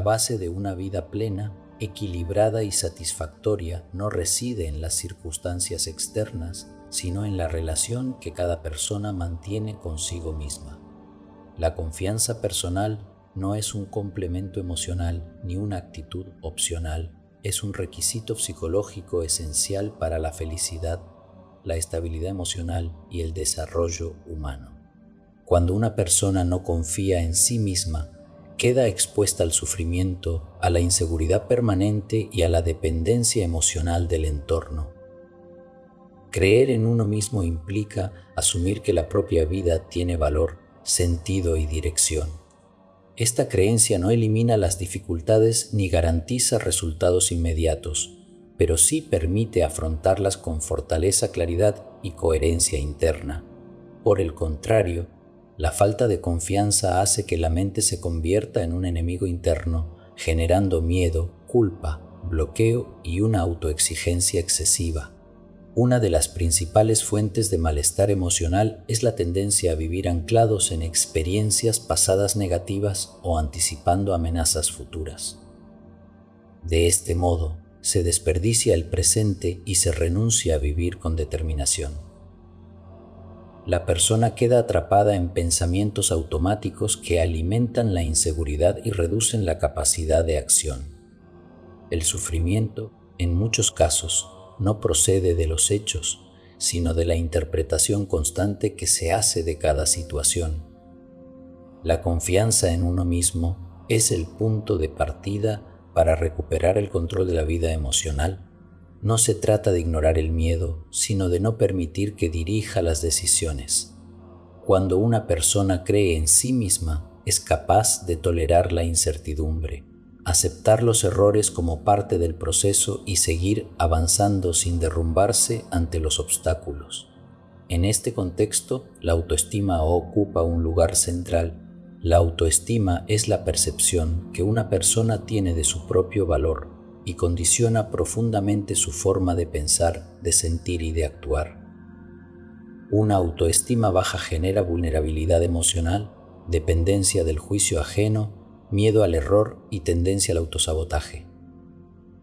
base de una vida plena, equilibrada y satisfactoria no reside en las circunstancias externas, sino en la relación que cada persona mantiene consigo misma. La confianza personal no es un complemento emocional ni una actitud opcional, es un requisito psicológico esencial para la felicidad, la estabilidad emocional y el desarrollo humano. Cuando una persona no confía en sí misma, queda expuesta al sufrimiento, a la inseguridad permanente y a la dependencia emocional del entorno. Creer en uno mismo implica asumir que la propia vida tiene valor, sentido y dirección. Esta creencia no elimina las dificultades ni garantiza resultados inmediatos, pero sí permite afrontarlas con fortaleza, claridad y coherencia interna. Por el contrario, la falta de confianza hace que la mente se convierta en un enemigo interno, generando miedo, culpa, bloqueo y una autoexigencia excesiva. Una de las principales fuentes de malestar emocional es la tendencia a vivir anclados en experiencias pasadas negativas o anticipando amenazas futuras. De este modo, se desperdicia el presente y se renuncia a vivir con determinación. La persona queda atrapada en pensamientos automáticos que alimentan la inseguridad y reducen la capacidad de acción. El sufrimiento, en muchos casos, no procede de los hechos, sino de la interpretación constante que se hace de cada situación. La confianza en uno mismo es el punto de partida para recuperar el control de la vida emocional. No se trata de ignorar el miedo, sino de no permitir que dirija las decisiones. Cuando una persona cree en sí misma, es capaz de tolerar la incertidumbre, aceptar los errores como parte del proceso y seguir avanzando sin derrumbarse ante los obstáculos. En este contexto, la autoestima ocupa un lugar central. La autoestima es la percepción que una persona tiene de su propio valor y condiciona profundamente su forma de pensar, de sentir y de actuar. Una autoestima baja genera vulnerabilidad emocional, dependencia del juicio ajeno, miedo al error y tendencia al autosabotaje.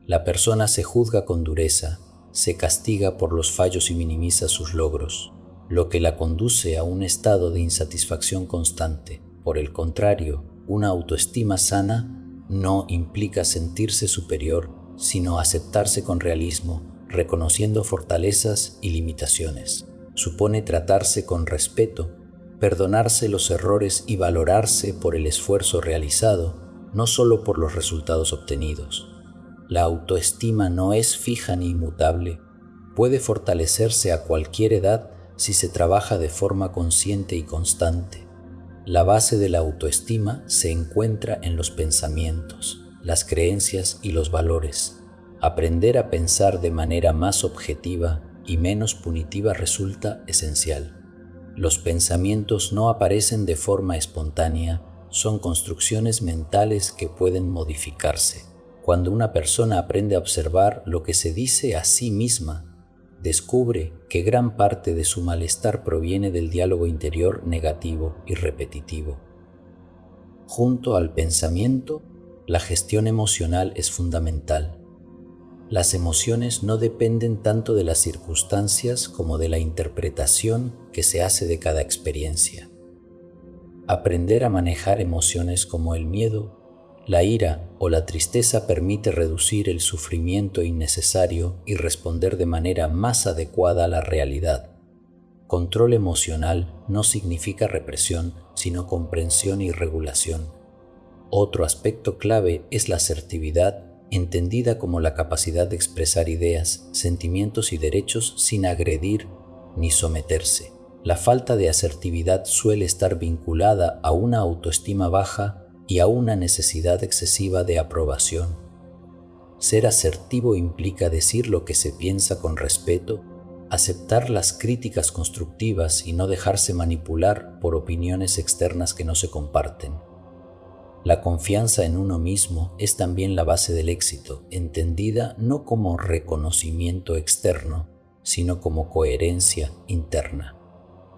La persona se juzga con dureza, se castiga por los fallos y minimiza sus logros, lo que la conduce a un estado de insatisfacción constante. Por el contrario, una autoestima sana no implica sentirse superior, sino aceptarse con realismo, reconociendo fortalezas y limitaciones. Supone tratarse con respeto, perdonarse los errores y valorarse por el esfuerzo realizado, no solo por los resultados obtenidos. La autoestima no es fija ni inmutable, puede fortalecerse a cualquier edad si se trabaja de forma consciente y constante. La base de la autoestima se encuentra en los pensamientos, las creencias y los valores. Aprender a pensar de manera más objetiva y menos punitiva resulta esencial. Los pensamientos no aparecen de forma espontánea, son construcciones mentales que pueden modificarse. Cuando una persona aprende a observar lo que se dice a sí misma, descubre que gran parte de su malestar proviene del diálogo interior negativo y repetitivo. Junto al pensamiento, la gestión emocional es fundamental. Las emociones no dependen tanto de las circunstancias como de la interpretación que se hace de cada experiencia. Aprender a manejar emociones como el miedo, la ira o la tristeza permite reducir el sufrimiento innecesario y responder de manera más adecuada a la realidad. Control emocional no significa represión, sino comprensión y regulación. Otro aspecto clave es la asertividad, entendida como la capacidad de expresar ideas, sentimientos y derechos sin agredir ni someterse. La falta de asertividad suele estar vinculada a una autoestima baja y a una necesidad excesiva de aprobación. Ser asertivo implica decir lo que se piensa con respeto, aceptar las críticas constructivas y no dejarse manipular por opiniones externas que no se comparten. La confianza en uno mismo es también la base del éxito, entendida no como reconocimiento externo, sino como coherencia interna.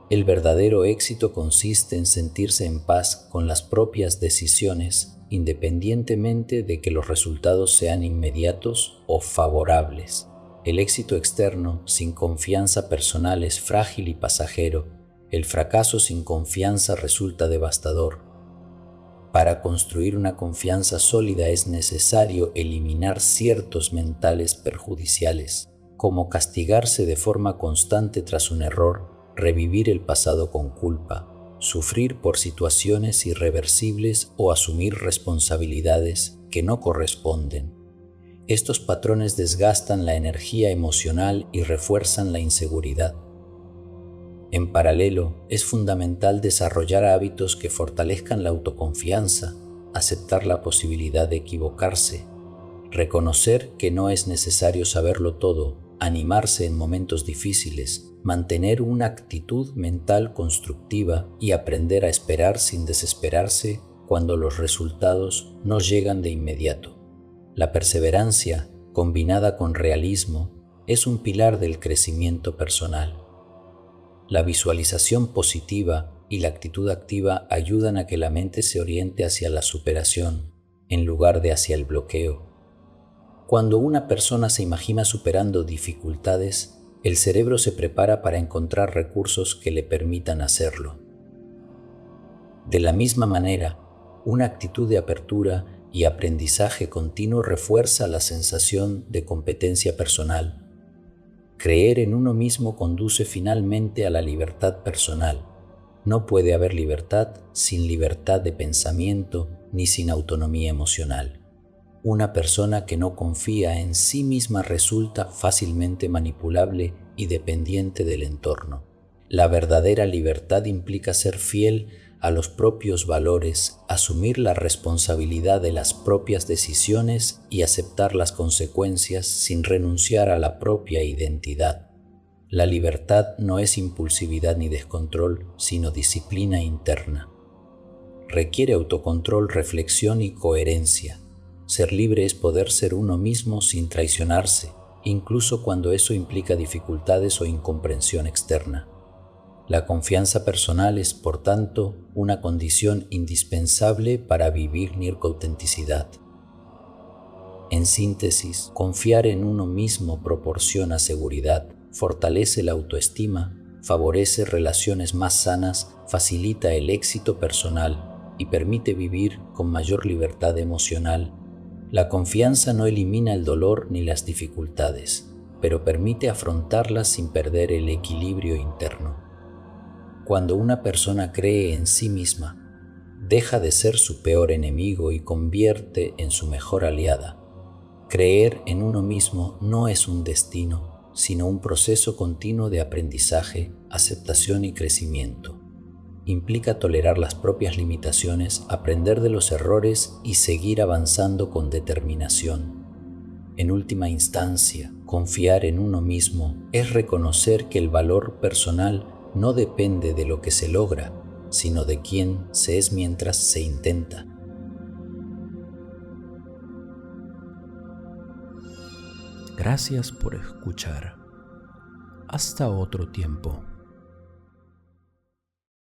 El verdadero éxito consiste en sentirse en paz con las propias decisiones, independientemente de que los resultados sean inmediatos o favorables. El éxito externo sin confianza personal es frágil y pasajero. El fracaso sin confianza resulta devastador. Para construir una confianza sólida es necesario eliminar ciertos mentales perjudiciales, como castigarse de forma constante tras un error, revivir el pasado con culpa, sufrir por situaciones irreversibles o asumir responsabilidades que no corresponden. Estos patrones desgastan la energía emocional y refuerzan la inseguridad. En paralelo, es fundamental desarrollar hábitos que fortalezcan la autoconfianza, aceptar la posibilidad de equivocarse, reconocer que no es necesario saberlo todo, animarse en momentos difíciles, mantener una actitud mental constructiva y aprender a esperar sin desesperarse cuando los resultados no llegan de inmediato. La perseverancia, combinada con realismo, es un pilar del crecimiento personal. La visualización positiva y la actitud activa ayudan a que la mente se oriente hacia la superación, en lugar de hacia el bloqueo. Cuando una persona se imagina superando dificultades, el cerebro se prepara para encontrar recursos que le permitan hacerlo. De la misma manera, una actitud de apertura y aprendizaje continuo refuerza la sensación de competencia personal. Creer en uno mismo conduce finalmente a la libertad personal. No puede haber libertad sin libertad de pensamiento ni sin autonomía emocional. Una persona que no confía en sí misma resulta fácilmente manipulable y dependiente del entorno. La verdadera libertad implica ser fiel a los propios valores, asumir la responsabilidad de las propias decisiones y aceptar las consecuencias sin renunciar a la propia identidad. La libertad no es impulsividad ni descontrol, sino disciplina interna. Requiere autocontrol, reflexión y coherencia. Ser libre es poder ser uno mismo sin traicionarse, incluso cuando eso implica dificultades o incomprensión externa. La confianza personal es, por tanto, una condición indispensable para vivir con autenticidad. En síntesis, confiar en uno mismo proporciona seguridad, fortalece la autoestima, favorece relaciones más sanas, facilita el éxito personal y permite vivir con mayor libertad emocional. La confianza no elimina el dolor ni las dificultades, pero permite afrontarlas sin perder el equilibrio interno. Cuando una persona cree en sí misma, deja de ser su peor enemigo y convierte en su mejor aliada. Creer en uno mismo no es un destino, sino un proceso continuo de aprendizaje, aceptación y crecimiento. Implica tolerar las propias limitaciones, aprender de los errores y seguir avanzando con determinación. En última instancia, confiar en uno mismo es reconocer que el valor personal no depende de lo que se logra, sino de quién se es mientras se intenta. Gracias por escuchar. Hasta otro tiempo.